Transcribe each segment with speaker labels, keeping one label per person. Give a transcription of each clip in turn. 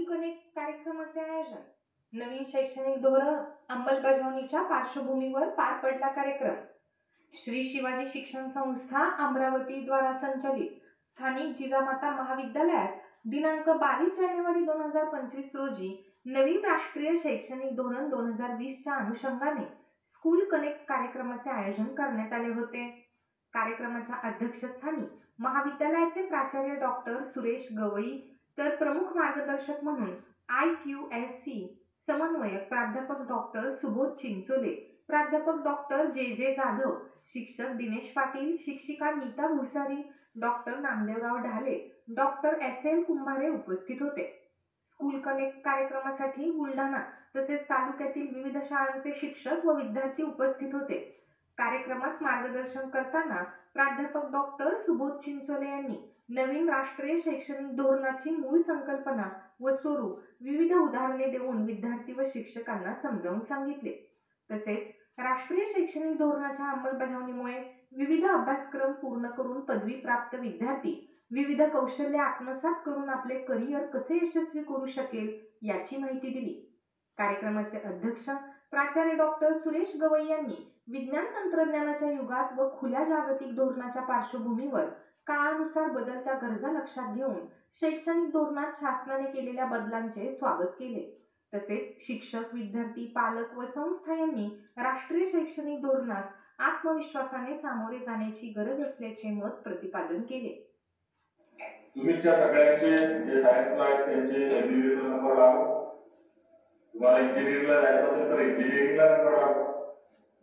Speaker 1: Connect कार्यक्रमाचे आयोजन. नवीन शैक्षणिक धोरण अंमलबजावणीच्या पार्श्वभूमीवर पार पडला कार्यक्रम. श्री शिवाजी शिक्षण संस्था अमरावती द्वारा संचालित स्थानिक जिजामाता महाविद्यालयात दिनांक 22 जानेवारी 2025 रोजी नवीन राष्ट्रीय शैक्षणिक धोरण 2020 च्या अनुषंगाने स्कूल कनेक्ट कार्यक्रमाचे आयोजन करण्यात आले होते. कार्यक्रमाच्या अध्यक्षस्थानी महाविद्यालयाचे प्राचार्य डॉक्टर सुरेश गवई, तर प्रमुख मार्गदर्शक म्हणून IQSC समन्वयक प्राध्यापक डॉक्टर सुबोध चिंचोले, प्राध्यापक डॉक्टर जे जाधव, शिक्षक दिनेश पाटील, शिक्षिका Neeta Bhusari, doctor Namdevrao Dhale, doctor SL Kumbhare उपस्थित होते. स्कूल कनेक्ट कार्यक्रमासाठी बुलढाणा तसेच तालुक्यातील विविध शाळांचे शिक्षक व विद्यार्थी उपस्थित होते. कार्यक्रमात मार्गदर्शन करताना प्राध्यापक डॉक्टर सुबोध चिंचोले यांनी नवीन राष्ट्रीय शैक्षणिक धोरणाची मूळ संकल्पना व स्वरूप विविध उदाहरणे देऊन विद्यार्थी व शिक्षकांना समजावून सांगितले. तसेच राष्ट्रीय शैक्षणिक धोरणाच्या अंमलबजावणीमुळे विविध अभ्यासक्रम पूर्ण करून पदवी प्राप्त विद्यार्थी विविध कौशल्य आत्मसात करून आपले करिअर कसे यशस्वी करू शकेल याची माहिती दिली. कार्यक्रमाचे अध्यक्ष प्राचार्य डॉक्टर सुरेश गवई यांनी विज्ञान तंत्रज्ञानाच्या युगात व खुल्या जागतिक धोरणाच्या पार्श्वभूमीवर काळानुसार बदलत्या गरजा लक्षात घेऊन शैक्षणिक धोरणात शासनाने केलेल्या बदलांचे स्वागत केले. तसेच शिक्षक, विद्यार्थी, पालक व संस्था यांनी राष्ट्रीय शैक्षणिक धोरणास आत्मविश्वासाने सामोरे जाण्याची गरज असल्याचे मत प्रतिपादन केले.
Speaker 2: तुम्हीच्या सगळ्यांचे जे सायन्सला आहेत त्यांचे MBBS नंबर लागो, तुम्हाला इंजिनिअरिंगला जायचं असेल तर इंजिनिअरिंगला नंबर लागो,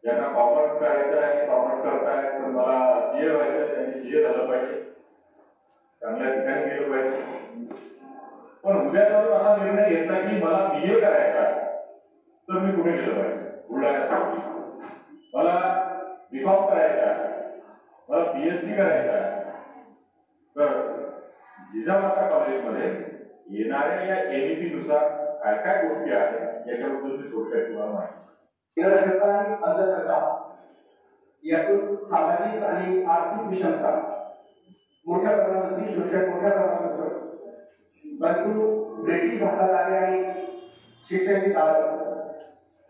Speaker 2: ज्यांना कॉमर्स करायचं आहे कॉमर्स करताय तर मला CA व्हायचं आहे त्यांनी CA झालं पाहिजे, चांगल्या ठिकाणी गेलं पाहिजे. पण उद्या जाऊन असा निर्णय घेतला की मला BA करायचा आहे तर मी कुठे गेलं पाहिजे? बुलढाण्यात. मला BCom करायचं आहे, मला BSc करायचं आहे तर जिजामाता कॉलेजमध्ये येणाऱ्या या NEP नुसार काय काय गोष्टी आहेत याच्याबद्दल मी थोडक्यात तुम्हाला माहिती
Speaker 3: यातून सामाजिक आणि आर्थिक विषमता मोठ्या प्रमाणात शोषण मोठ्या प्रमाणात होतं. परंतु ब्रिटिश भारतात आले आणि शिक्षणाची दाद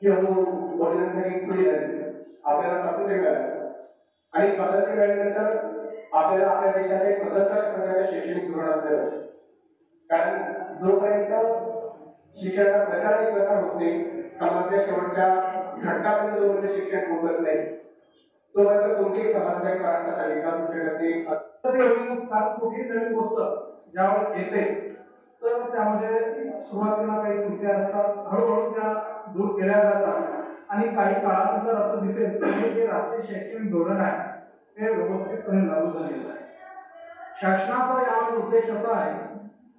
Speaker 3: ही हळूहळू वडिलांकडे पुढे झाली. आपल्याला स्वातंत्र्य मिळालं आणि स्वातंत्र्य मिळाल्यानंतर आपल्याला आपल्या देशात एक स्वतंत्र प्रकारच्या शैक्षणिक धोरण असलेलं, कारण जोपर्यंत शिक्षणाचा प्रचार आणि प्रसार होत नाही, समाजाच्या शेवटच्या घटकापर्यंत जोपर्यंत शिक्षण पोहोचत नाही तोपर्यंत कोणतेही समाजाच्या महाराष्ट्राचा विकास होऊ शकत नाही. कुठेही नवीन गोष्ट ज्यावेळेस येते तर त्यामध्ये सुरुवातीला काही त्रुट्या असतात, हळूहळू त्या दूर केल्या जातात आणि काही काळानंतर असं दिसेल की जे राष्ट्रीय शैक्षणिक धोरण आहे ते व्यवस्थितपणे लागू झालेलं आहे. शासनाचा यावर उद्देश असा आहे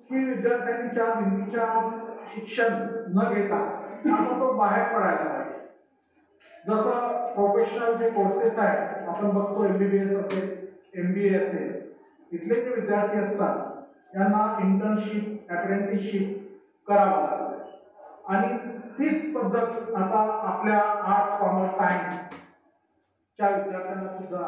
Speaker 3: की विद्यार्थ्यांच्या भिंतीच्या शिक्षण न घेता आता तो बाहेर पडायला पाहिजे. जसं प्रोफेशनल जे कोर्सेस आहेत आपण बघतो, MBBS असेल, MBA असेल, इथले जे विद्यार्थी असतात त्यांना इंटर्नशिप, अप्रेंटिसशिप करावं लागतं आणि तीच पद्धत आता आपल्या आर्ट्स, कॉमर्स, सायन्स च्या विद्यार्थ्यांना सुद्धा